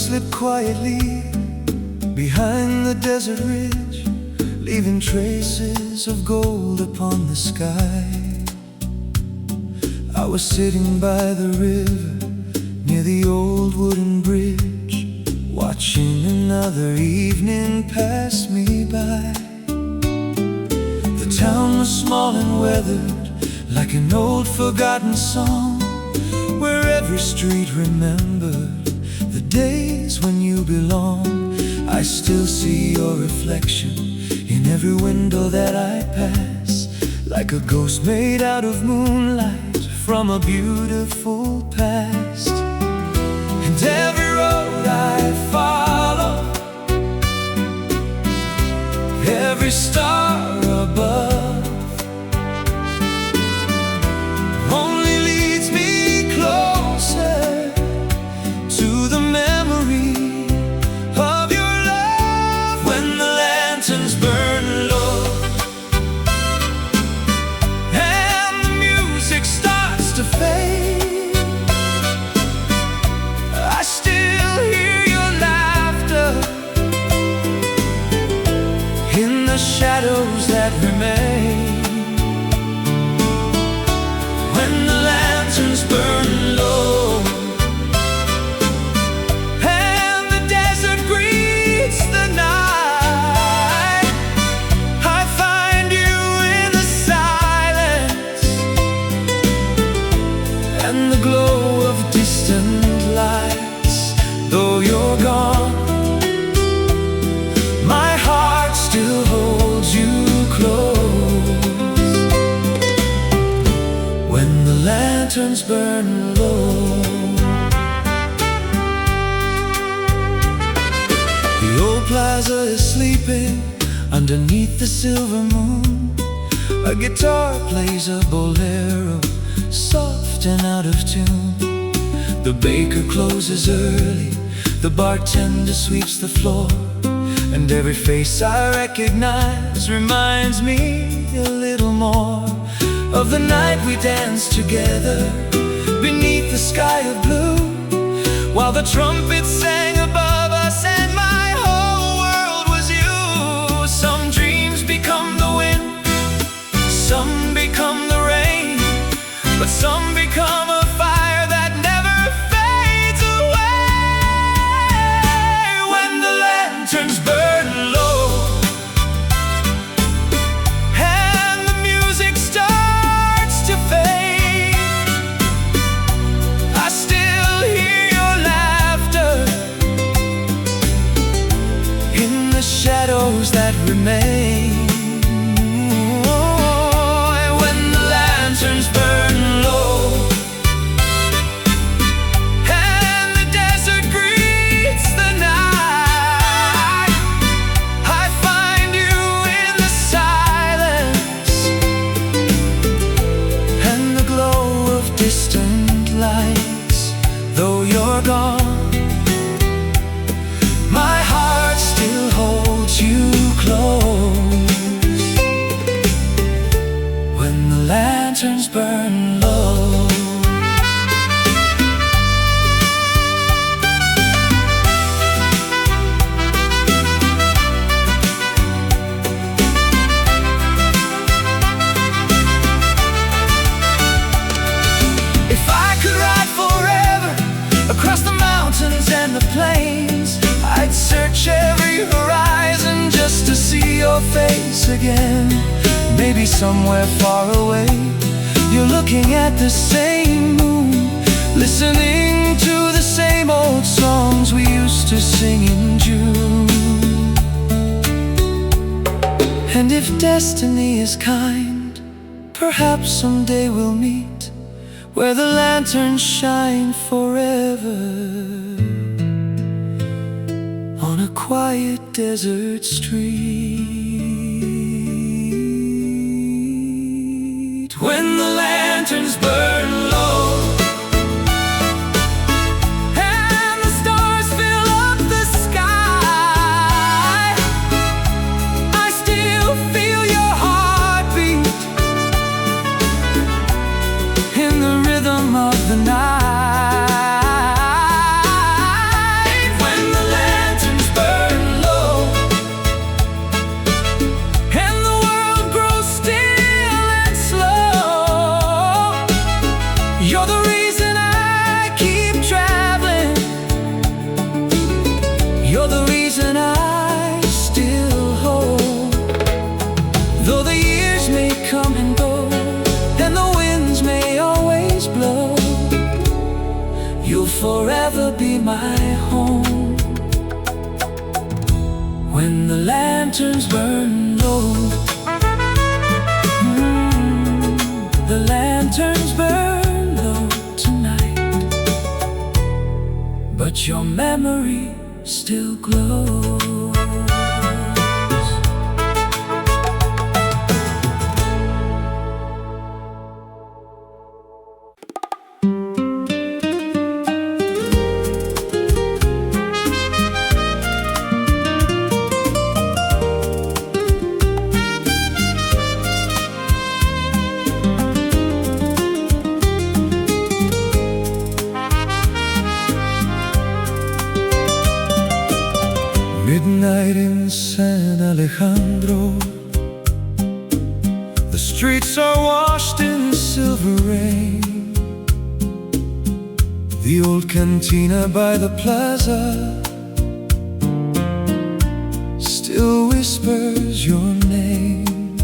slip quietly behind the desert ridge, leaving traces of gold upon the sky. I was sitting by the river near the old wooden bridge, watching another evening pass me by. The town was small and weathered, like an old forgotten song, where every street remembered the days when you belonged. I still see your reflection in every window that I pass, like a ghost made out of moonlight from a beautiful past. And every road I follow, every star above, only leads me closer to the memory of your love. When the lanterns burn low and the music starts to fade, I still hear your laughter in the shadows that remain. When the lanterns burn low and the desert greets the night, I find you in the silence and the glow of distant lights. Though you're gone, my heart still holds you close. When the lanterns burn low, the old plaza is sleeping underneath the silver moon. A guitar plays a bolero, soft and out of tune. The baker closes early, the bartender sweeps the floor, and every face I recognize reminds me a little more of the night we danced together beneath the sky of blue, while the trumpets sang above us and my whole world was you. Some dreams become the wind, some become the rain, but some become a fire that never fades away. When the lanterns burn low and the music starts to fade, I still hear your laughter in the shadows that remain. And when the lanterns burn low and the desert greets the night, I find you in the silence and the glow of distant lights. Though you're gone, my heart still holds you close. When the lanterns burn low. If I could ride forever across the mountains and the plains, I'd search every horizon just to see your face again. Maybe somewhere far away, you're looking at the same moon, listening to the same old songs we used to sing in June. And if destiny is kind, perhaps someday we'll meet where the lanterns shine forever on a quiet desert street. When the lanterns burn low and the stars fill up the sky, I still feel your heartbeat in the rhythm of the night. When my home. When the lanterns burn low, the lanterns burn low tonight, but your memory still glows. Midnight in San Alejandro, the streets are washed in silver rain. The old cantina by the plaza still whispers your name.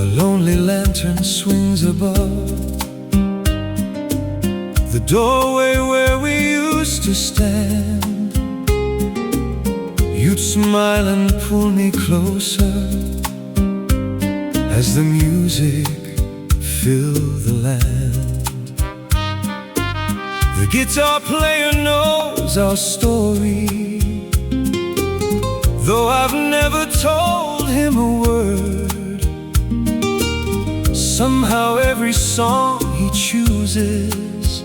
A lonely lantern swings above the doorway where we used to stand. You'd smile and pull me closer as the music filled the land. The guitar player knows our story, though I've never told him a word. Somehow every song he chooses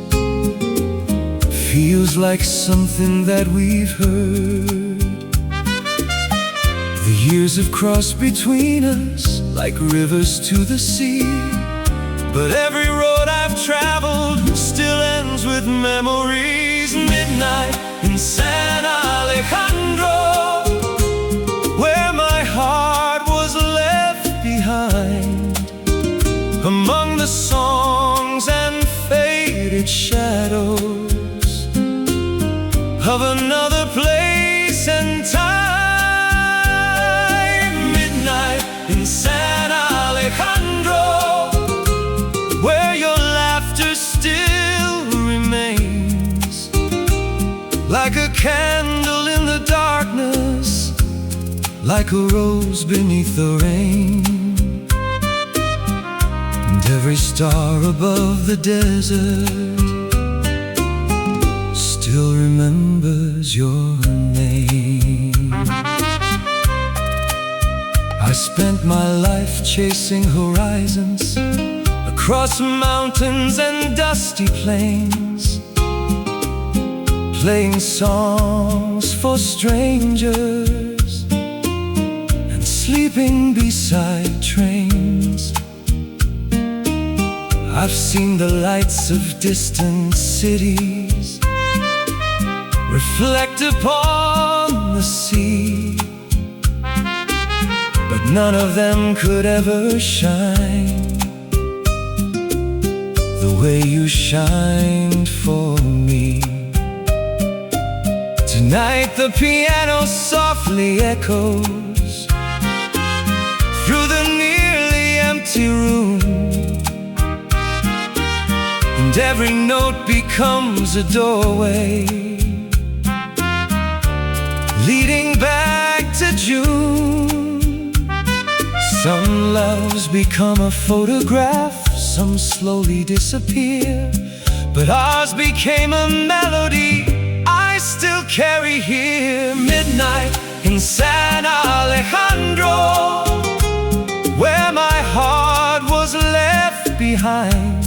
feels like something that we've heard. The years have crossed between us like rivers to the sea, but every road I've traveled still ends with memories. Midnight in San Alejandro, where my heart was left behind, among the songs and faded shadows of another place and time. In San Alejandro, where your laughter still remains, like a candle in the darkness, like a rose beneath the rain. And every star above the desert still remembers your name. I spent my life chasing horizons across mountains and dusty plains, playing songs for strangers and sleeping beside trains. I've seen the lights of distant cities reflect upon the sea, but none of them could ever shine the way you shined for me. Tonight the piano softly echoes through the nearly empty room, and every note becomes a doorway leading back to June. Some loves become a photograph, some slowly disappear, but ours became a melody I still carry here. Midnight in San Alejandro, where my heart was left behind,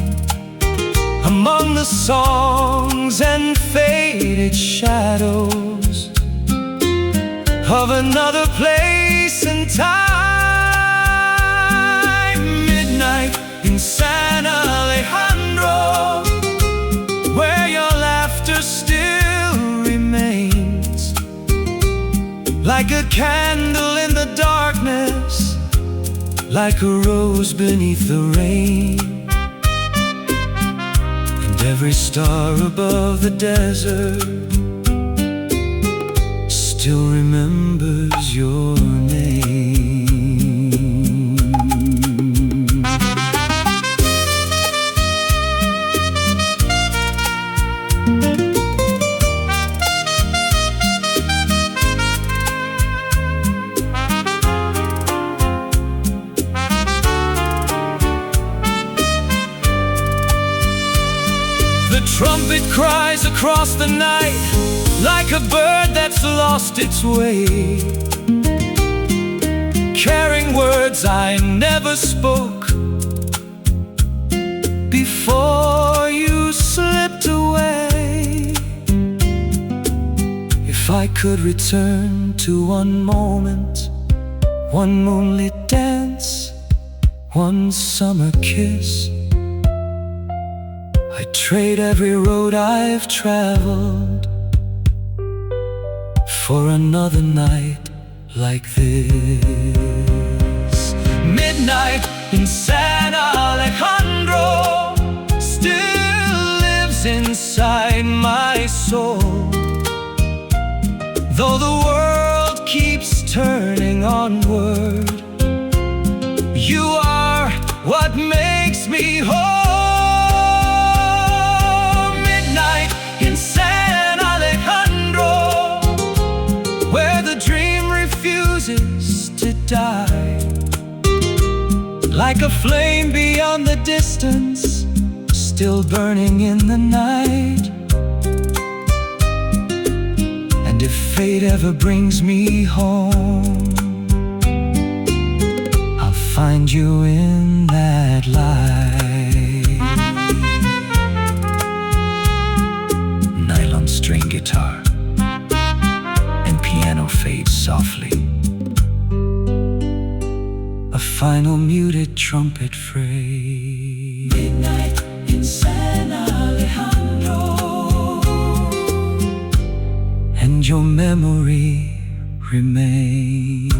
among the songs and faded shadows of another place and time. Midnight in San Alejandro, where your laughter still remains, like a candle in the darkness, like a rose beneath the rain. And every star above the desert still remembers your name. trumpet cries across the night like a bird that's lost its way, carrying words I never spoke before you slipped away. If I could return to one moment, one moonlit dance, one summer kiss, I'd trade every road I've traveled for another night like this. Midnight in San Alejandro still lives inside my soul, though the world keeps turning onward. You are what makes me whole. Midnight in San Alejandro, where the dream refuses to die, like a flame beyond the distance, still burning in the night. And if fate ever brings me home, I'll find you in that light. Nylon string guitar and piano fades softly, a final muted trumpet phrase. Midnight in San Alejandro, and your memory remains.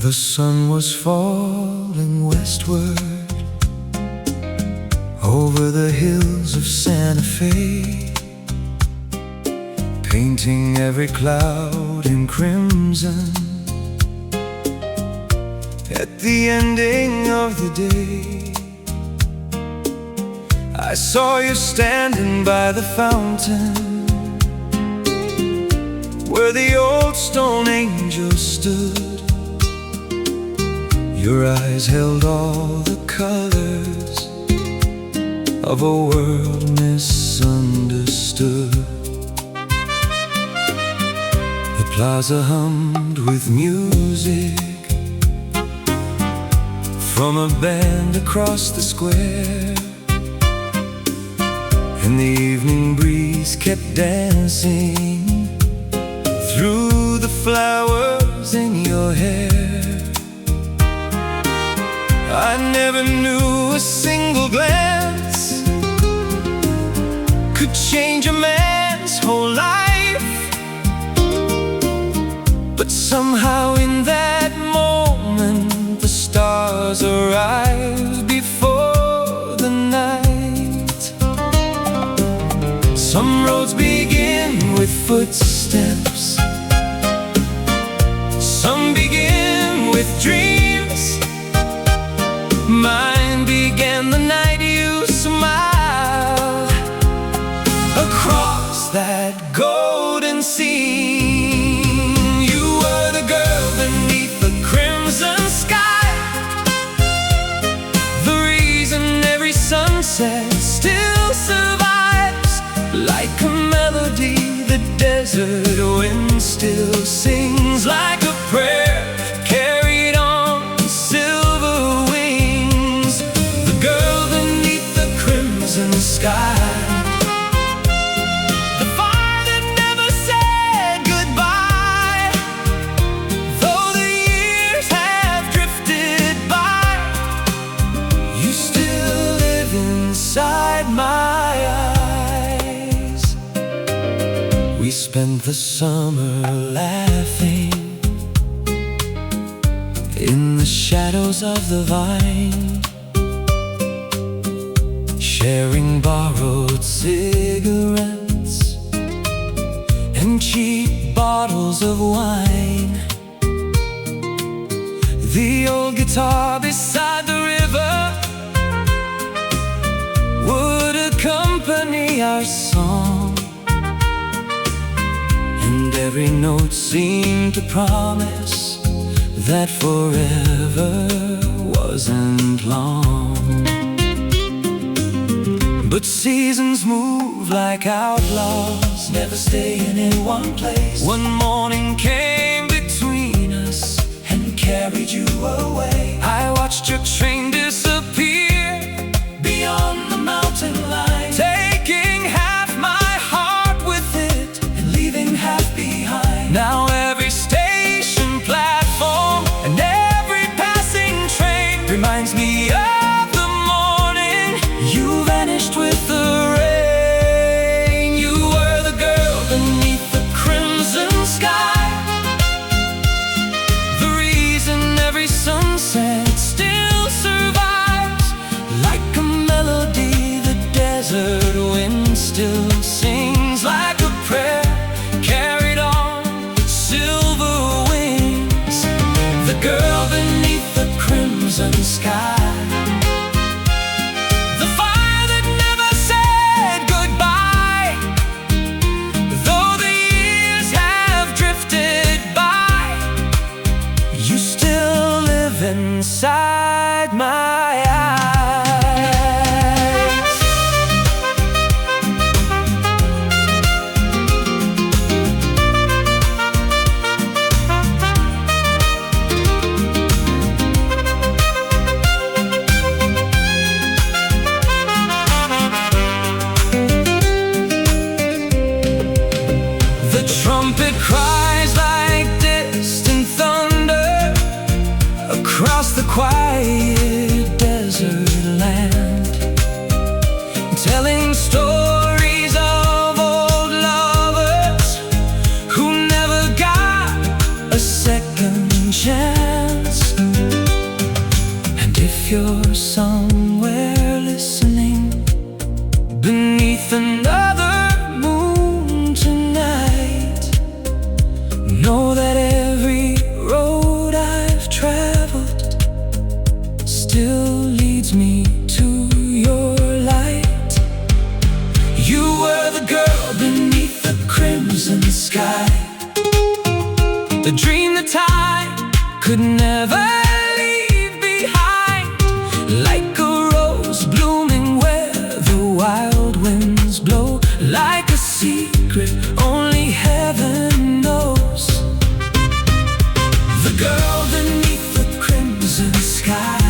The sun was falling westward over the hills of Santa Fe, painting every cloud in crimson. At the ending of the day, I saw you standing by the fountain where the old stone angel stood. Your eyes held all the colors of a world misunderstood. The plaza hummed with music from a band across the square, and the evening breeze kept dancing through the flowers in your hair. I never knew a single glance could change a man's whole life, but somehow in that moment the stars arrived before the night. Some roads begin with footsteps, some begin with dreams. Mine began the night you smiled across that golden scene. You were the girl beneath the crimson sky, the reason every sunset still survives. Like a melody, the desert wind still sings like a prayer carried on silver wings. The girl beneath the crimson sky, the fire that never said goodbye. Though the years have drifted by, you still live inside my eyes. We spent the summer laughing in the shadows of the vine, sharing borrowed cigarettes and cheap bottles of wine. The old guitar beside the river would accompany our song, and every note seemed to promise that forever wasn't long. But seasons move like outlaws, never staying in one place. One morning came between us and carried you away. I watched your train disappear beyond the mountain line, taking half my heart with it and leaving half behind. Now every station platform and every passing train reminds me of the morning you vanished with the rain. You were the girl beneath the crimson sky, the reason every sunset still survives. Like a melody the desert wind still sings, like a prayer carried on silver wings. The girl beneath the crimson sky, the fire that never said goodbye. Though the years have drifted by, you still live inside my eyes. The trumpet cries like distant thunder across the quiet desert land, telling stories of old lovers who never got a second chance. And if you're somewhere listening beneath another moon tonight, know that every road I've traveled still leads me to your light. You were the girl beneath the crimson sky, the dream that I could never leave behind. Like a rose blooming where the wild winds blow, like a secret only heaven knows. The girl beneath the crimson sky,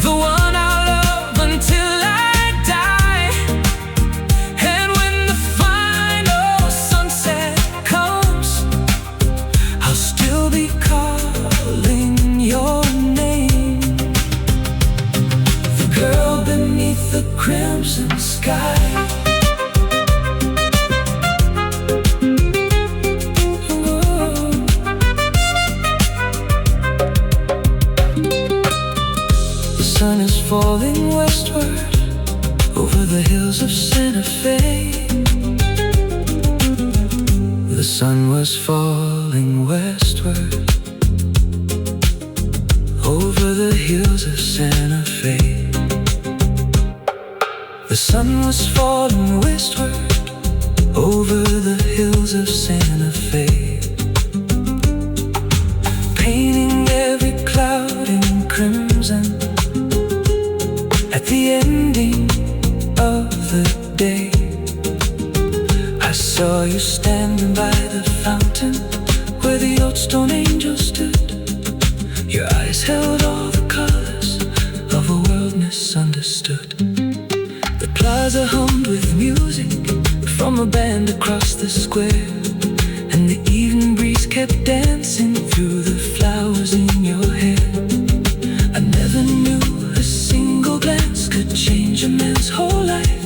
the one I'll love until I die. And when the final sunset comes, I'll still be calling your name. The girl beneath the crimson sky. The sun is falling westward over the hills of Santa Fe. The sun was falling westward over the hills of Santa Fe. The sun was falling westward over the hills of Santa Fe, painting every cloud in crimson at the ending of the day. I saw you standing by the fountain where the old stone angel stood. Your eyes held all the colors of a world misunderstood. The plaza hummed with music from a band across the square, and the evening breeze kept dancing through the flowers in your hair. I never knew a single glance could change a man's whole life,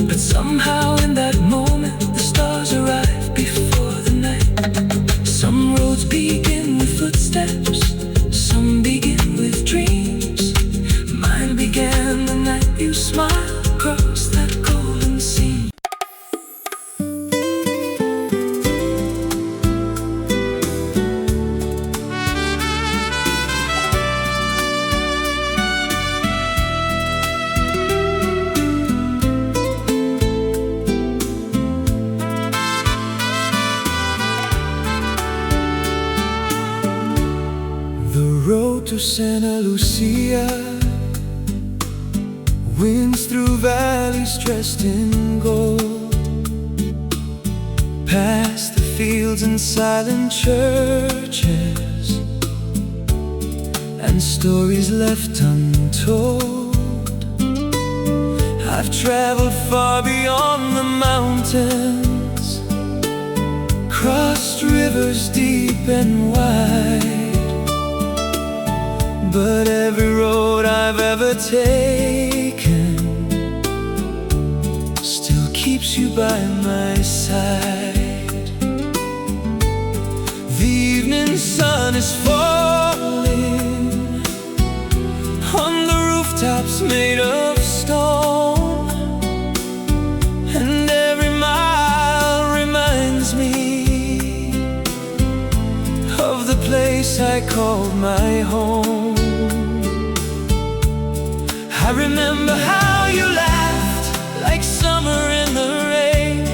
but somehow in that moment the stars arrived before the night. Some roads begin with footsteps, some begin with dreams. Mine began the night road to Santa Lucia, winds through valleys dressed in gold, past the fields and silent churches, and stories left untold. I've traveled far beyond the mountains, crossed rivers deep and wide, but every road I've ever taken still keeps you by my side. The evening sun is falling on the rooftops made of stone, and every mile reminds me of the place I called my home. I remember how you laughed like summer in the rain,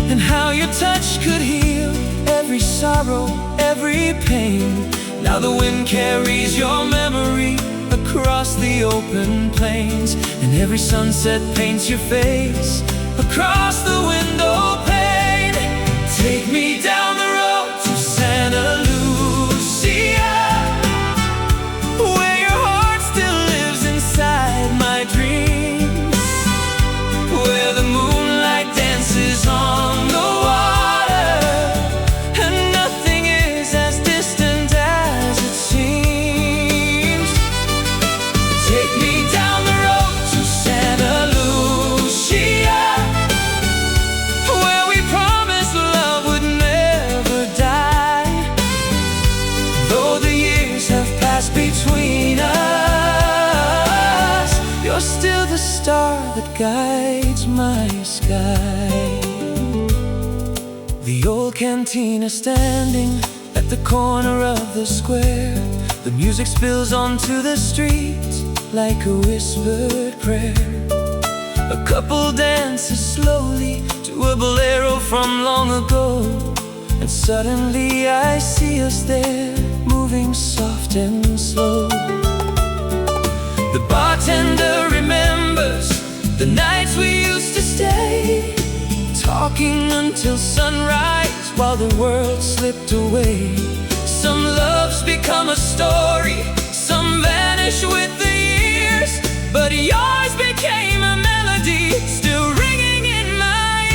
and how your touch could heal every sorrow, every pain. Now the wind carries your memory across the open plains, and every sunset paints your face across the window pane. Take me down the road to Santa Lucia, where your heart still lives inside my dreams, where the moonlight dances on the water, and nothing is as distant as it seems. Take me down the road to Santa Lucia, where we promised love would never die. Though the years have passed between us, you're still the star that guides my sky. The old cantina standing at the corner of the square, the music spills onto the street like a whispered prayer. A couple dances slowly to a bolero from long ago, and suddenly I see us there, moving soft and slow. The bartender remembers the nights we used to stay, talking until sunrise while the world slipped away. Some loves become a story, some vanish with the years, but yours became a melody still ringing in my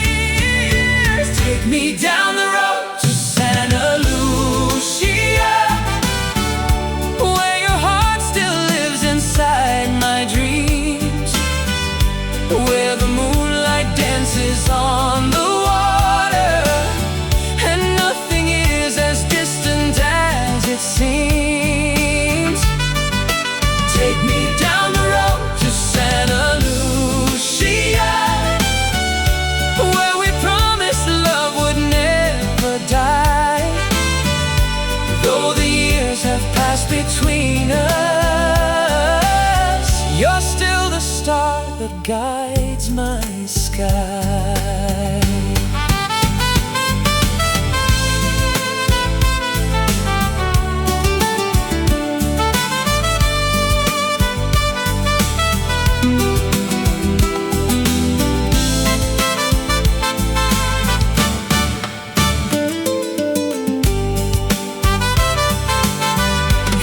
ears. Take me down the road to Santa Lucia, where your heart still lives inside my dreams, where the moonlight dances on the water, and nothing is as distant as it seems. Take me down the road to Santa Lucia, where we promised love would never die. Though the years have passed between us, you're still the star that guides my sky.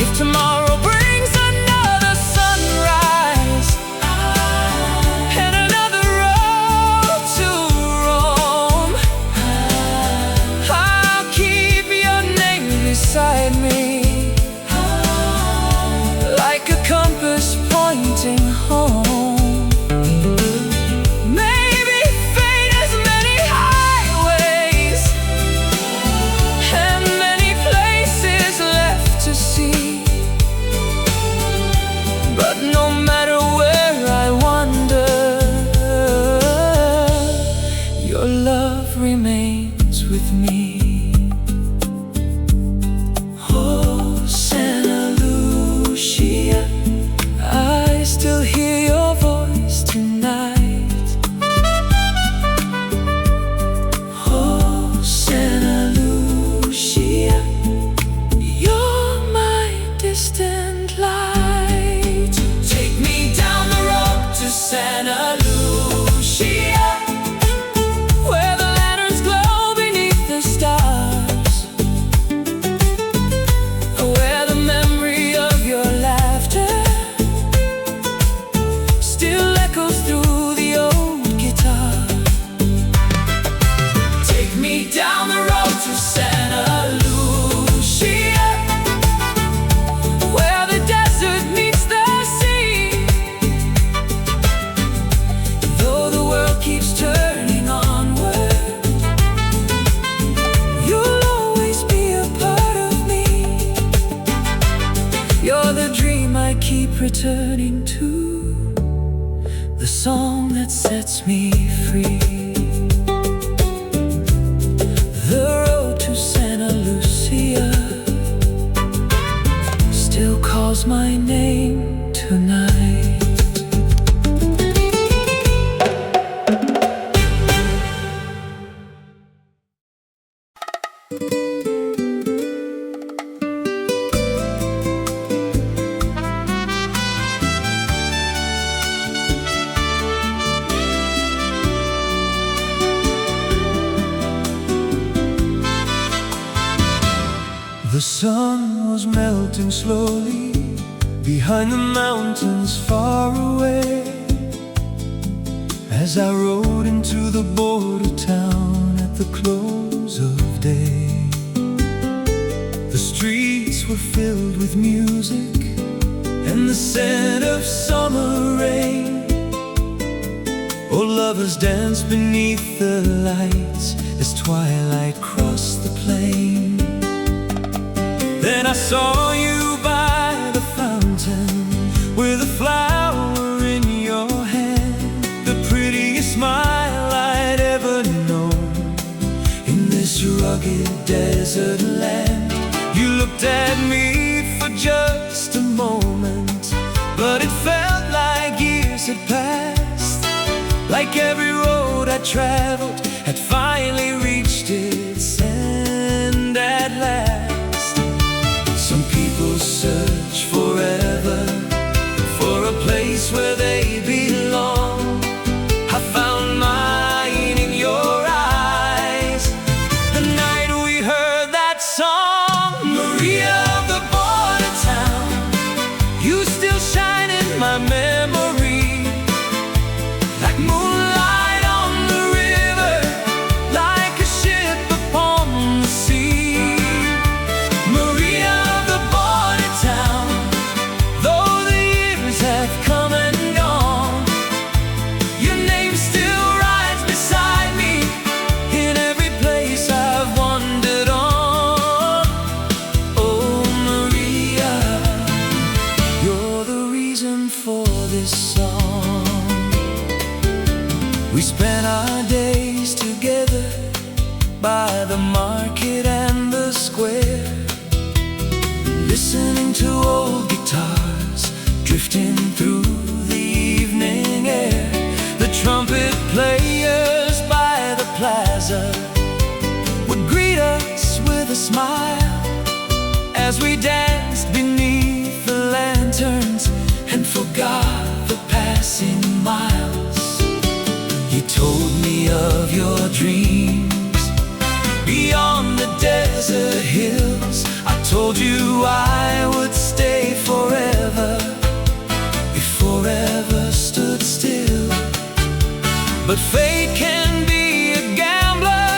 If tomorrow brings another sunrise and another road to roam, I'll keep your name beside me, like a compass pointing home. Maybe fate has many highways and many places left to see, but no matter where I wander, your love remains with me. Oh, Santa Lucia, I still hear your voice tonight. Oh, Santa Lucia, you're my down the road to Santa Lucia, where the desert meets the sea. Though the world keeps turning onward, you'll always be a part of me. You're the dream I keep returning to, the song that sets me free. The road to Santa Lucia still calls my name tonight. The sun was melting slowly behind the mountains far away, as I rode into the border town at the close of day. The streets were filled with music and the scent of summer rain. Oh, lovers danced beneath the lights as twilight crossed the plain. Then I saw you by the fountain with a flower in your hand, the prettiest smile I'd ever known in this rugged desert land. You looked at me for just a moment, but it felt like years had passed, like every road I traveled had finally reached its end at last. Some people search forever for a place where they belong. I found mine in your eyes the night we heard that song. Maria of the border town, you still shine in my memory, like moonlight on the river, like a ship upon the sea. Maria, we spent our days together by the market and the square, listening to old guitars drifting through the evening air. The trumpet players by the plaza would greet us with a smile as we danced beneath the lanterns and forgot the passing miles. You told me of your dreams beyond the desert hills. I told you I would stay forever if forever stood still. But fate can be a gambler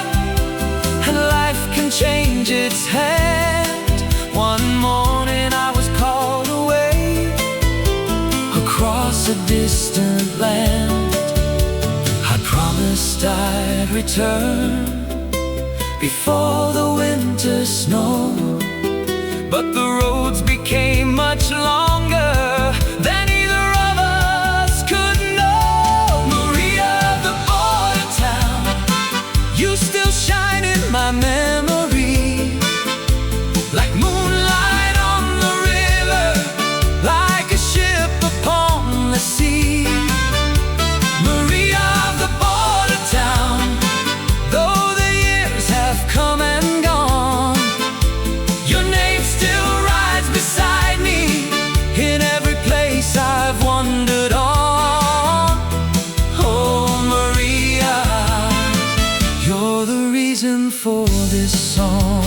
and life can change its hand. One morning I was called away across a distant land. Promised I'd return before the winter snow, but the roads became much longer than either of us could know. Maria of the border town, you still shine in my memory, like moonlight on the river, like a ship upon the sea. Maria of the border town, though the years have come and gone, your name still rides beside me in every place I've wandered on. Oh Maria, you're the reason for this song.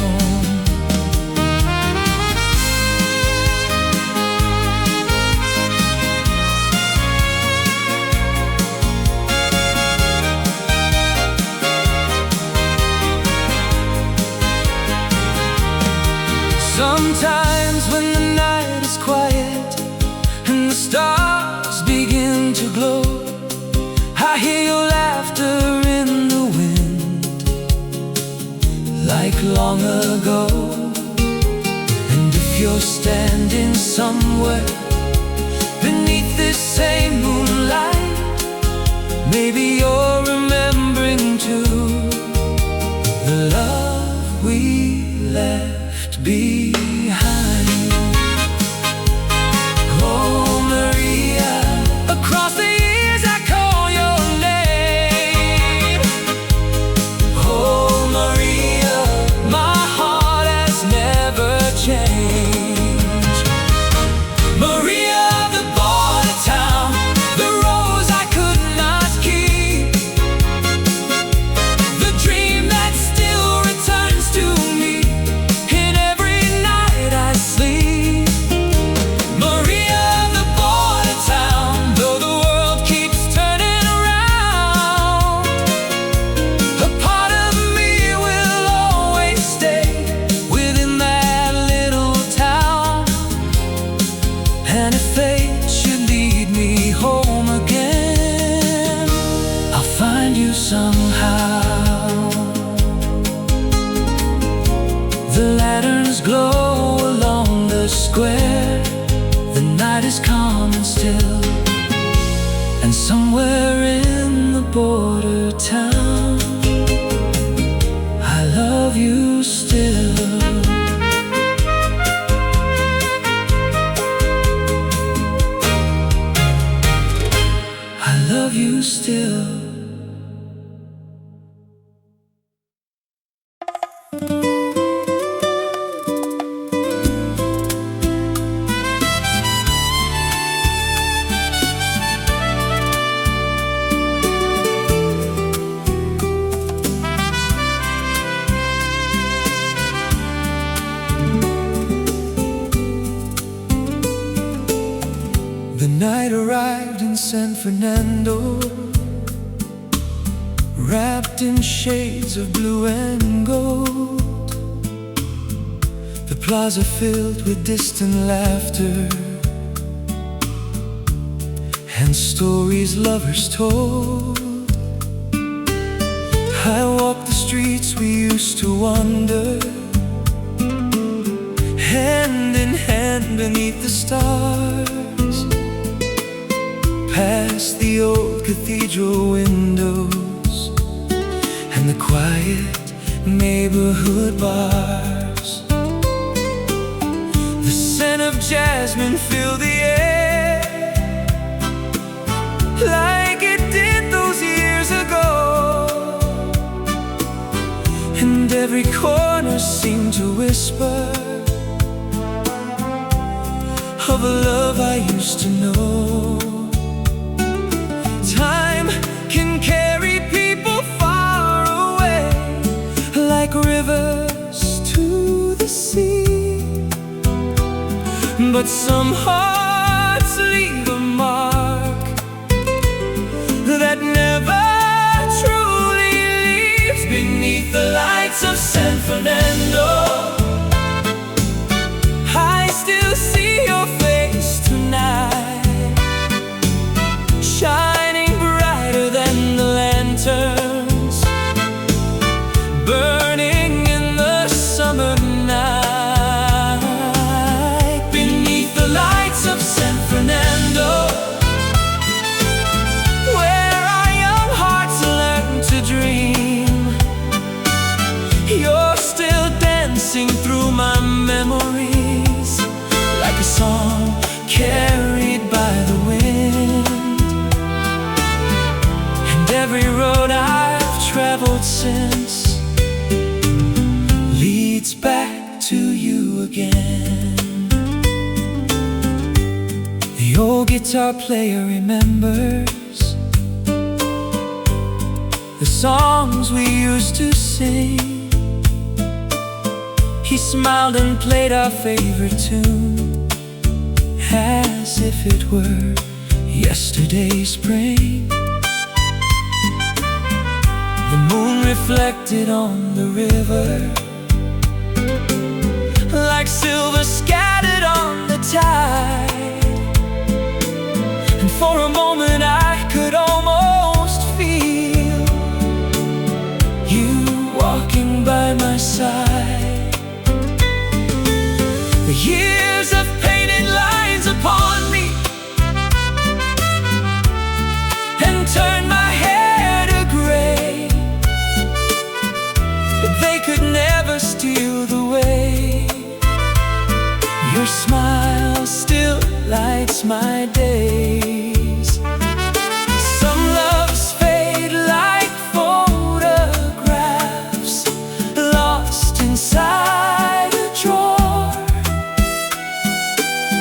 Sometimes when the night is quiet and the stars begin to glow, I hear your laughter in the wind, like long ago. And if you're standing somewhere beneath this same moonlight, maybe you're remembering too the love we left behind. Oh Maria, across the years I call your name. Oh Maria, my heart has never changed. Maria of the border town, the rose I could not keep, the dream that still returns to me in every night I sleep. Maria of the border town, though the world keeps turning around, a part of me will always stay within that little town. And if fate should lead me home again, I'll find you somehow. The lanterns glow along the square, the night is calm and still, and somewhere in the border town, I love you still. I love you still. The night arrived in San Fernando, wrapped in shades of blue and gold. The plaza filled with distant laughter and stories lovers told. I walked the streets we used to wander, hand in hand beneath the stars, past the old cathedral windows and the quiet neighborhood bars. The scent of jasmine filled the air like it did those years ago, and every corner seemed to whisper of a love I used to know. Time can carry people far away, like rivers to the sea, but some hearts leave a mark that never truly leaves. Beneath the lights of San Fernando, I still see your face tonight, shining brighter than the lanterns burning in the summer night. Beneath the lights of San Fernando, where our young hearts learn to dream, you're still dancing through my memories like a song carried by the wind. And every road I've traveled since leads back to you again. The old guitar player remembers the songs we used to sing. He smiled and played our favorite tune as if it were yesterday's spring. The moon reflected on the river like silver They could never steal the way. Your smile still lights my days. Some loves fade like photographs lost inside a drawer,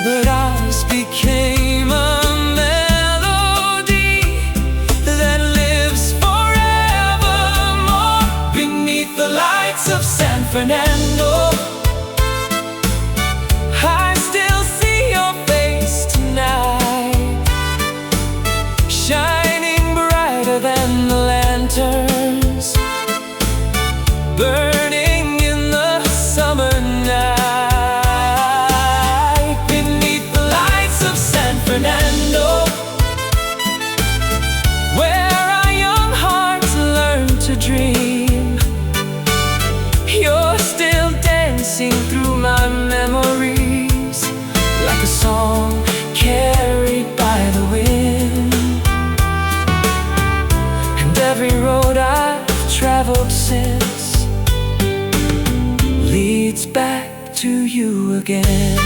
but ours became a melody that lives forevermore. Beneath the lights of San Fernando, I still see your face tonight, shining brighter than the lanterns burning in the summer night. Beneath the lights of San Fernando, where our young hearts learn to dream, you're still dancing through my memories like a song carried by the wind. And every road I've traveled since leads back to you again.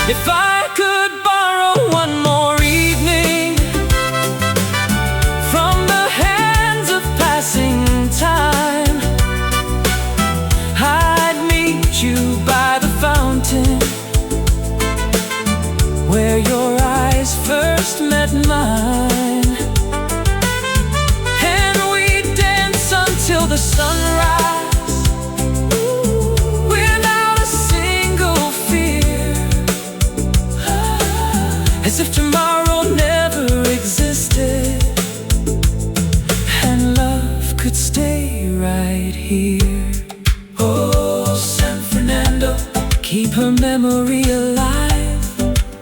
If I could borrow one more evening from the hands of passing time, I'd meet you by the fountain where your eyes first met mine, and we'd dance until the sunrise, as if tomorrow never existed, and love could stay right here. Oh, San Fernando, keep her memory alive.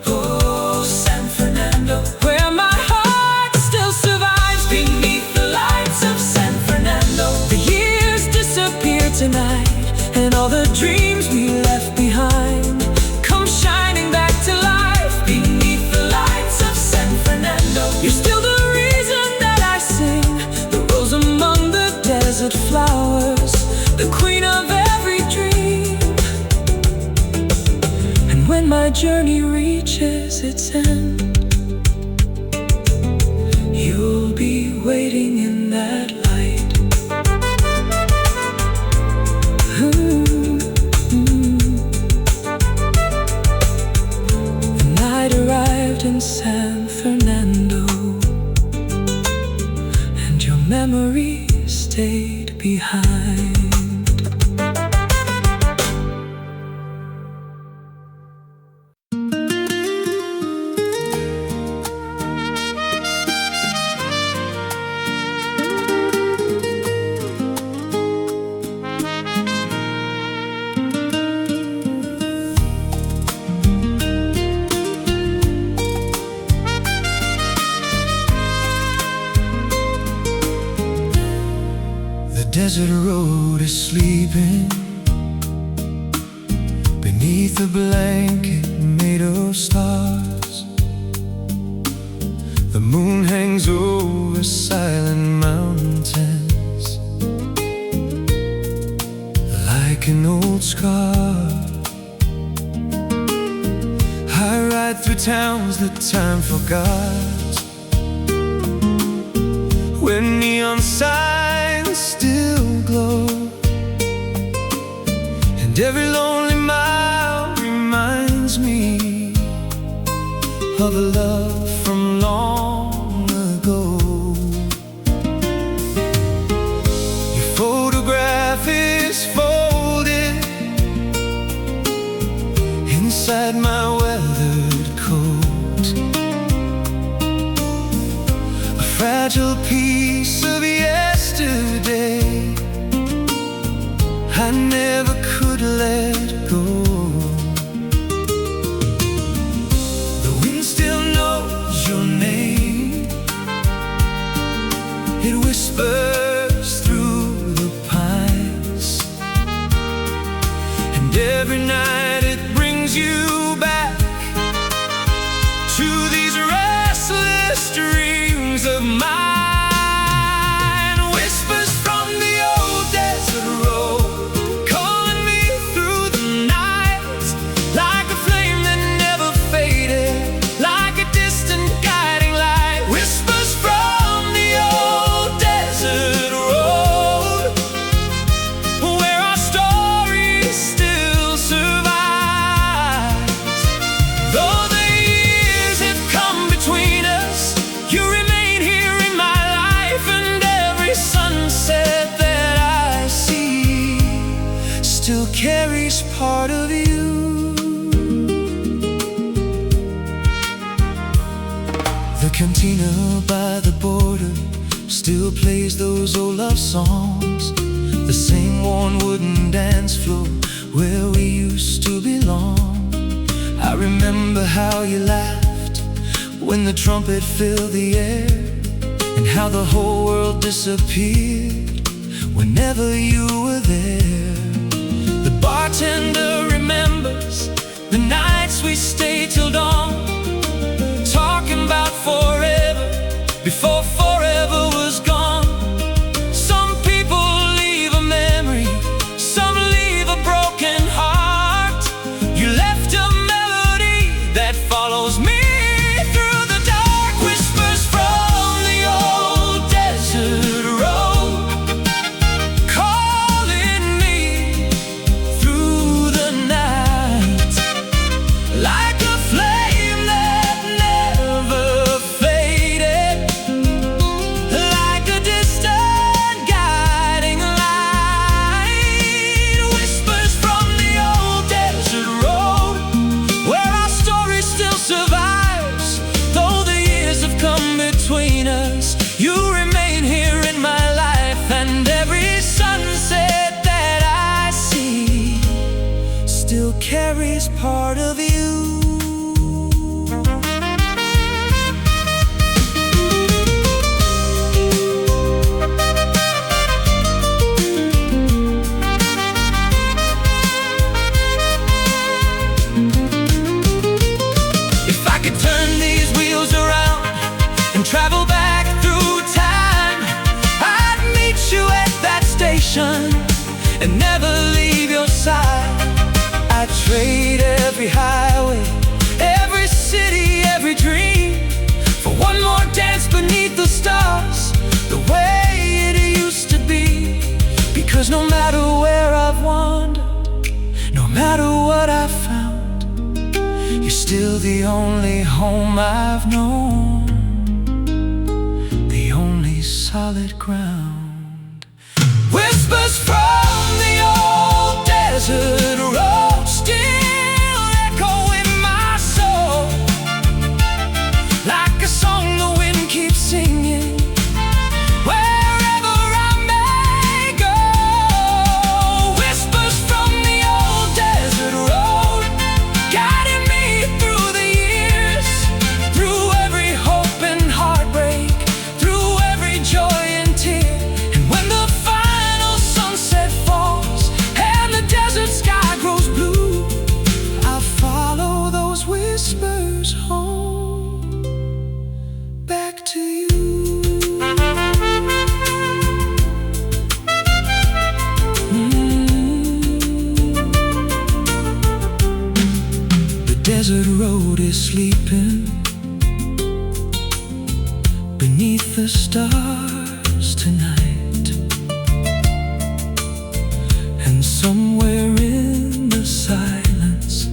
Oh, San Fernando, where my heart still survives. Beneath the lights of San Fernando, the years disappear tonight, and all the dreams we left behind come shining back to life. Beneath the lights of San Fernando, you're still the reason that I sing, the rose among the desert flowers, the queen of every dream. And when my journey reaches its end, you'll be waiting in that light. The night arrived in San Fernando, and your memory stayed behind. The desert road is sleeping beneath a blanket made of stars. The moon hangs over silent mountains like an old scar. I ride through towns that time forgot, where neon signs still glow, and every lonely mile reminds me of a love from long ago. Your photograph is folded inside my weathered coat, a fragile piece of yesterday I never could let go. The wind still knows brings you back to these restless dreams of mine. Whispers from the old desert road, calling me through the night, like a flame that never faded, like a distant guiding light. Whispers from the old desert road, where our story still survives. Though the years have come between us, you remain here in my life, and every sunset that I see still carries part of you. The cantina by the border still plays those old love songs, the same worn wooden dance floor where we used to belong. I remember how you laughed when the trumpet filled the air, and how the whole world disappeared whenever you were there. The bartender remembers the nights we stayed till dawn, talking about forever before forever was gone. Some people leave a memory, some leave a broken heart. You left a melody that follows me through the dark. Whispers from the old desert road, calling me through the night, like a flame that never faded, like a distant guiding light. Whispers from the old desert road, where our story still survives. Though the years have come between us, you remain here in my life, and every sunset that I see still carries part of you. If I could turn these wheels around and travel back through time, I'd meet you at that station and never leave your side. I'd trade every highway, every city, every dream, for one more dance beneath the stars, the way it used to be. Because no matter where I've wandered, no matter what I've found, you're still the only home I've known, the only solid ground. Whispers from the old desert road still echo in my soul, like a song the wind keeps singing wherever I may go. Whispers from the old desert road, guiding me through the years, through every hope and heartbreak, through every joy and tear. And when the final sunset falls and the desert sky grows blue, I'll follow those whispers home, back to you. The desert road is sleeping beneath the stars tonight, and somewhere in the silence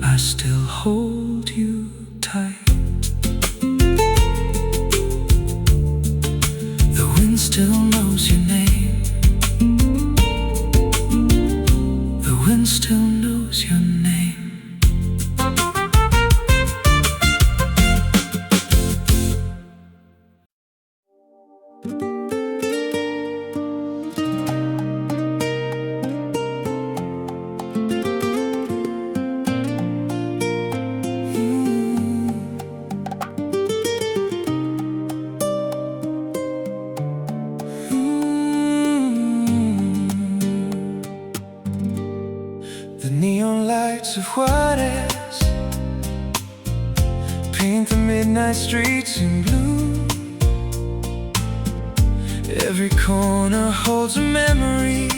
I still hold you tight. The wind still knows your name, the wind still knows your name. paint the midnight streets in blue. Every corner holds a memory,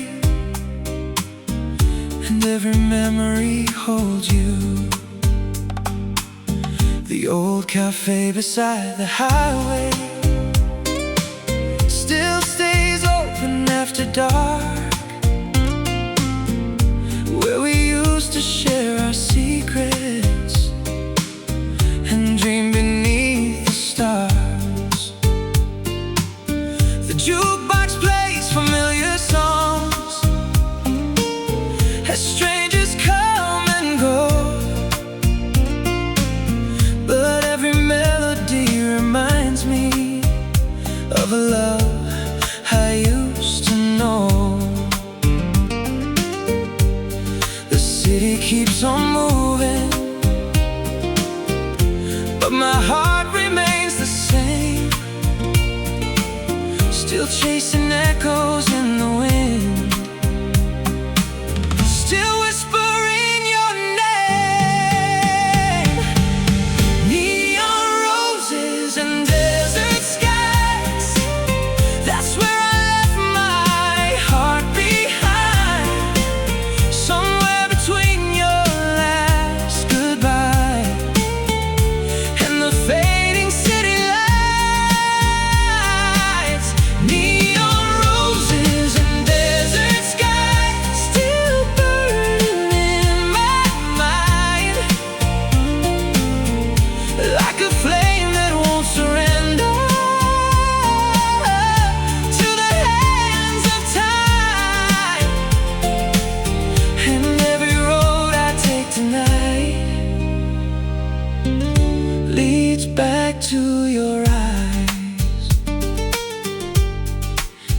and every memory holds you. The old cafe beside the highway still stays open after dark, where we used to share our secrets and dream beneath the stars. The jukebox plays familiar songs as strangers come and go, but every melody reminds me of a love I used to know. The city keeps on moving, but my heart remains the same, still chasing echoes in the wind, still whispering your name. Neon roses and desert skies, that's where I left my heart behind. Somewhere between your last goodbye and the fading city lights. Neon roses and desert skies still burning in my mind, like a flame that won't surrender to the hands of time. And every road I take tonight leads back to your eyes.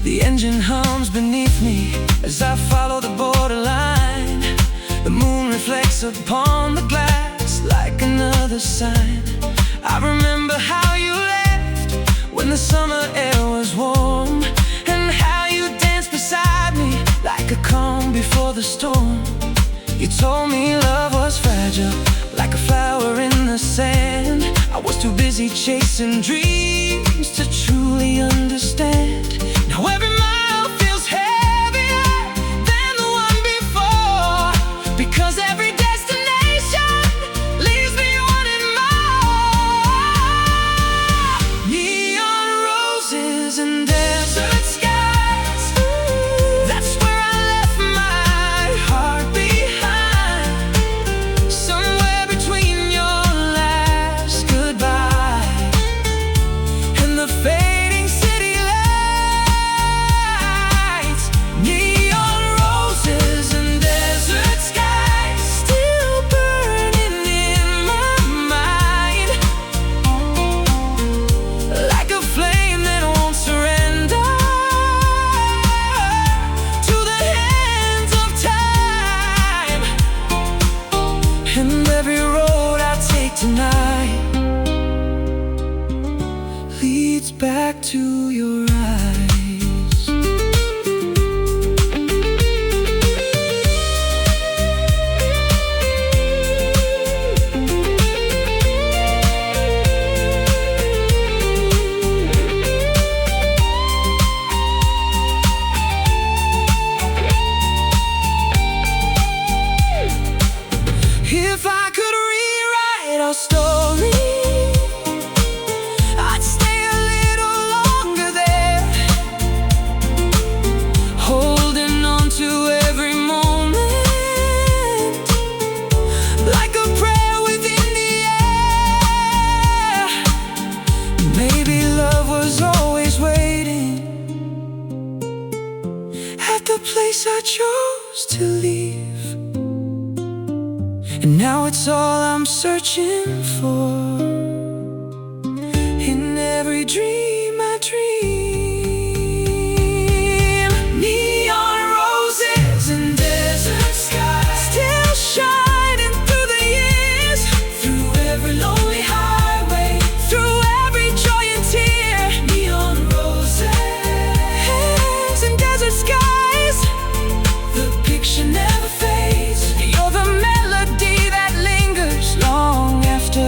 The engine hums beneath me as I follow the borderline. The moon reflects upon the glass like another sign. I remember how you left when the summer air was warm, and how you danced beside me like a calm before the storm. You told me love was fragile, like a flower in the sand. I was too busy chasing dreams to truly understand. Now every mile feels heavier than the one before, because every destination leaves me wanting more. Neon roses and desert skies, that's where I left my heart behind. Somewhere between your last goodbye and the fading city lights. Neon roses and desert skies still burning in my mind, like a flame that won't surrender to the hands of time. And every road I take tonight leads back to your eyes. If I could rewrite our story, I'd stay a little longer there, holding on to every moment like a prayer within the air. Maybe love was always waiting at the place I chose to leave, and now it's all I'm searching for in every dream I dream. Neon roses and desert skies still shining through the years, through every lonely highway, through every joy and tear. Neon roses and desert skies, the picture never fades. You're the melody that lingers long after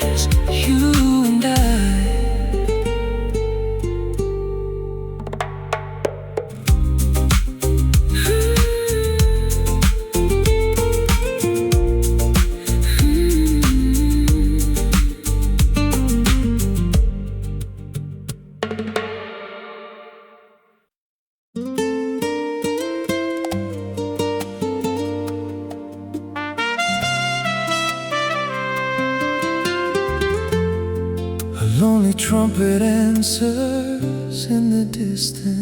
is you and I. A lonely trumpet answers in the distance.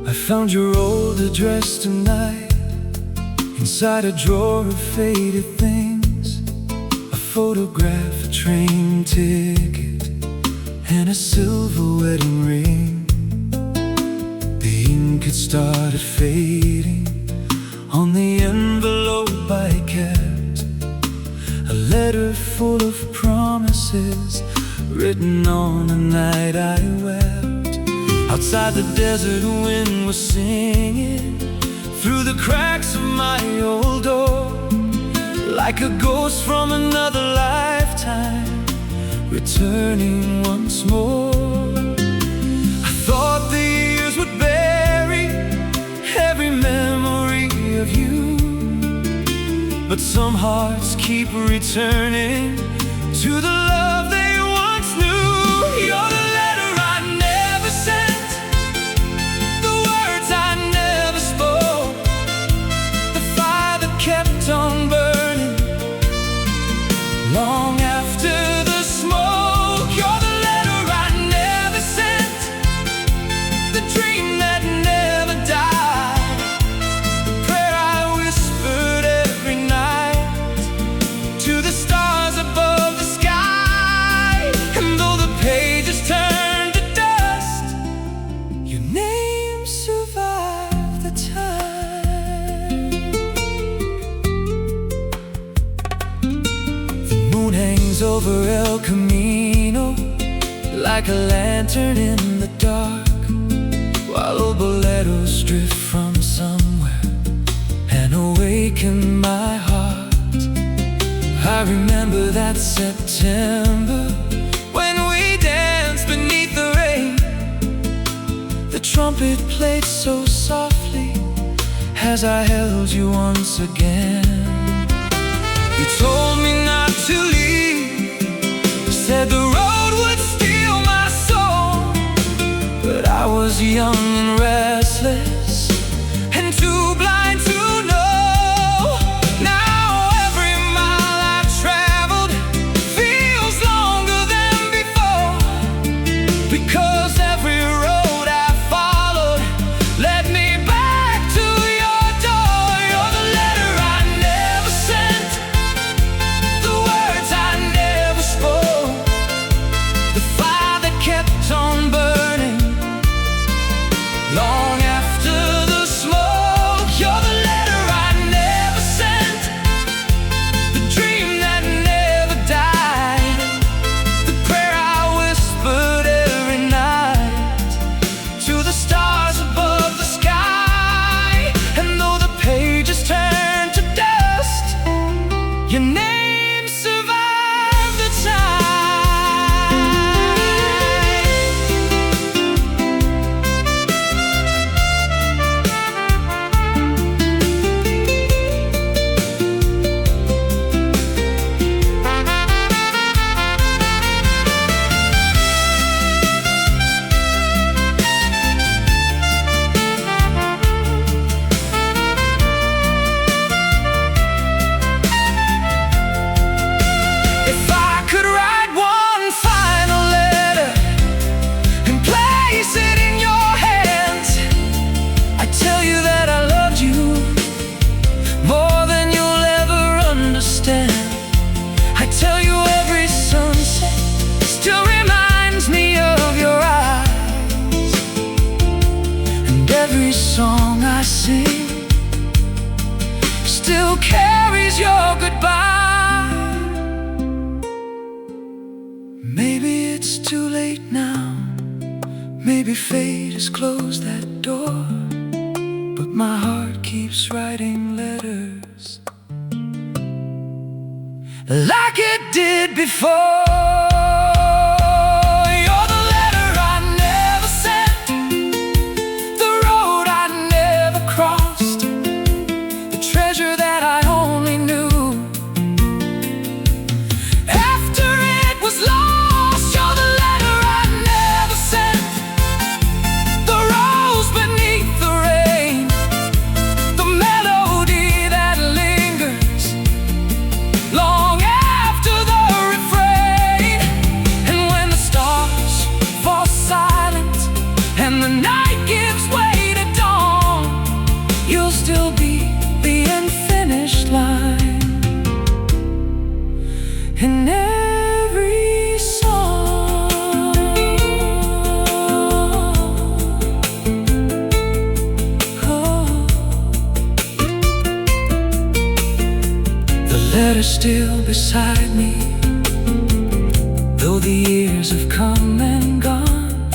I found your old address tonight, inside a drawer of faded things. A photograph, a train ticket, and a silver wedding ring. The ink had started fading on the envelope I kept. A letter full of promises written on a night I wept. Outside the desert wind was singing through the cracks of my old door, like a ghost from another lifetime, returning once more. I thought the years would bury every memory of you, but some hearts keep returning to the love they once knew. You're the letter I never sent, the words I never spoke, the fire that kept on burning long after the smoke. You're the letter I never sent, the dream that never died, the prayer I whispered every night to the stars above the sky. And though the pages turned to dust, your name survived the time. The moon hangs over El Camino like a lantern in the dark, while old boleros drift from somewhere and awaken my heart. I remember that September when we danced beneath the rain. The trumpet played so softly as I held you once again. You told me not to leave, said the road would steal my soul, but I was young and restless and too blind to know. Now every mile I've traveled feels longer than before, because every road I followed led me back to your door. You're the letter I never sent, the it's too late now. Maybe fate has closed that door, but my heart keeps writing letters like it did before. You're the letter I never sent, the road I never crossed, the treasure that I only knew after it was lost. You're the letter I never sent, the rose beneath the rain, the melody that lingers long after the refrain. And when the stars fall silent and the night gives way to dawn, you'll still be the unfinished line in every song. Oh. The letter's still beside me, though the years have come and gone.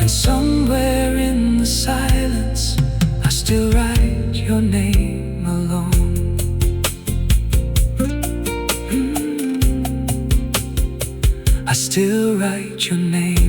And somewhere in the silence I still write your name alone. I still write your name.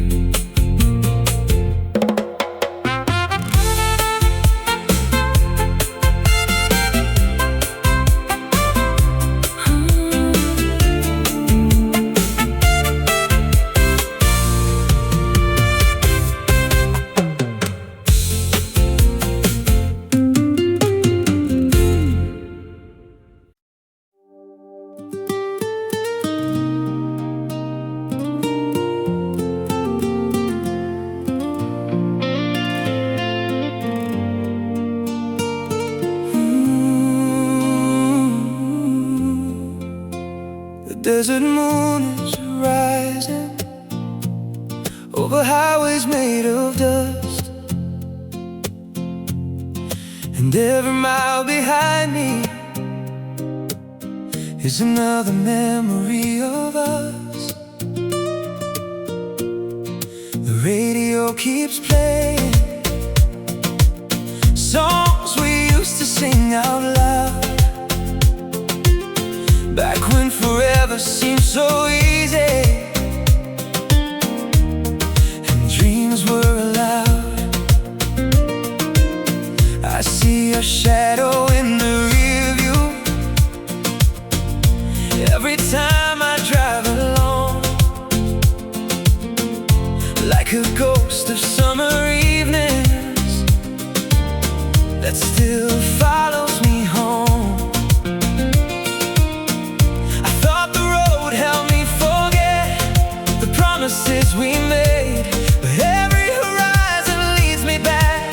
The desert moon is rising over highways made of dust, and every mile behind me is another memory of us. The radio keeps playing songs we used to sing out loud, back when forever seemed so easy and dreams were allowed. I see your shadow in the rear view every time I drive along, like a ghost of summer evenings that still follows me home. Promises we made, but every horizon leads me back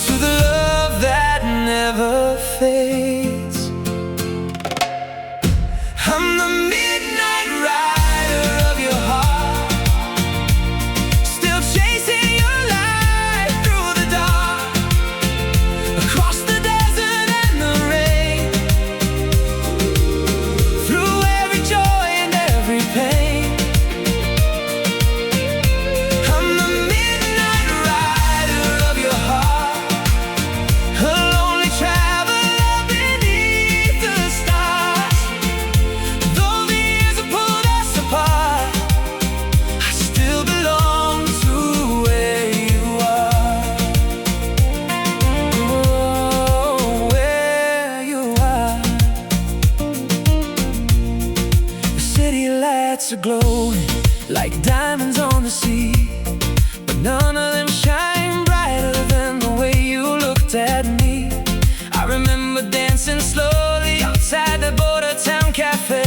to the love that never fades. I'm the midnight rider of your heart, still chasing your light through the dark, across the desert and the rain, through every joy and every pain. Are glowing like diamonds on the sea, but none of them shine brighter than the way you looked at me. I remember dancing slowly outside the border town cafe,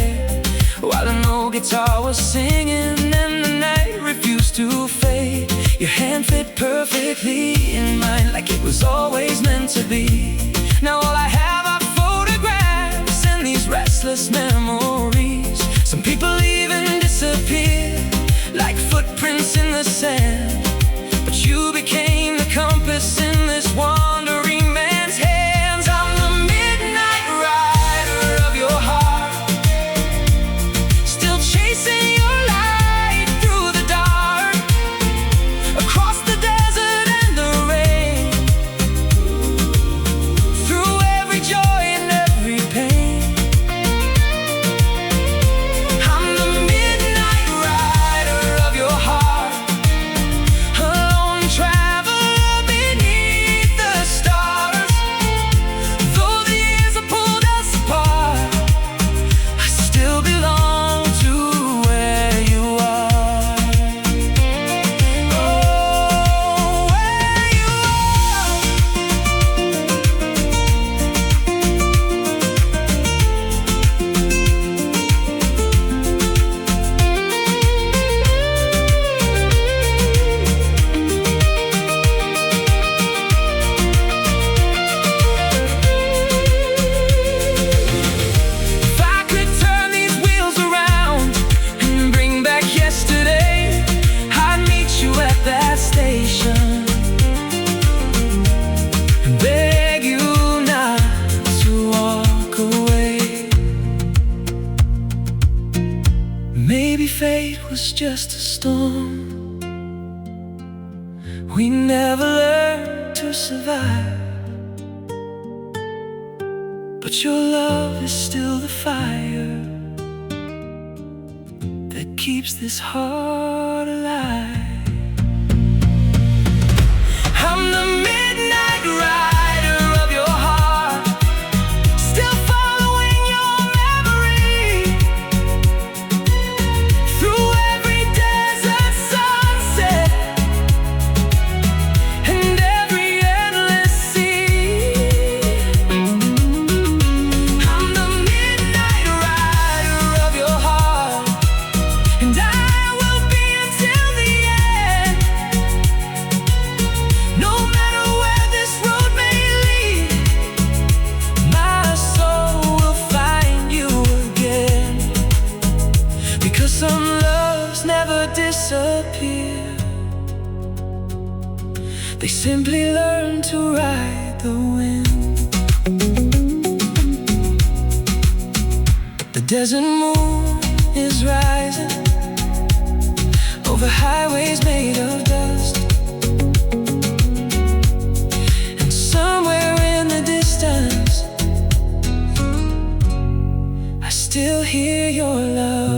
while an old guitar was singing and the night refused to fade. Your hand fit perfectly in mine, like it was always meant to be. Now all I have are photographs and these restless memories. Some people even disappear like footprints in the sand, but you became the compass in this wandering man's hands. I'm the midnight rider of your heart, still chasing your maybe fate was just a storm. We never learned to survive, but your love is still the fire that keeps this heart alive. I'm the midnight rider of your heart, still following your memory through every desert sunset and every endless sea. I'm the midnight rider of your heart, and I will be until the end. No matter where this road may lead, my soul will find you again. Because some loves never disappear, they simply learn to ride the wind. The desert moon is rising over highways made of dust, and somewhere in the distance I still hear your love.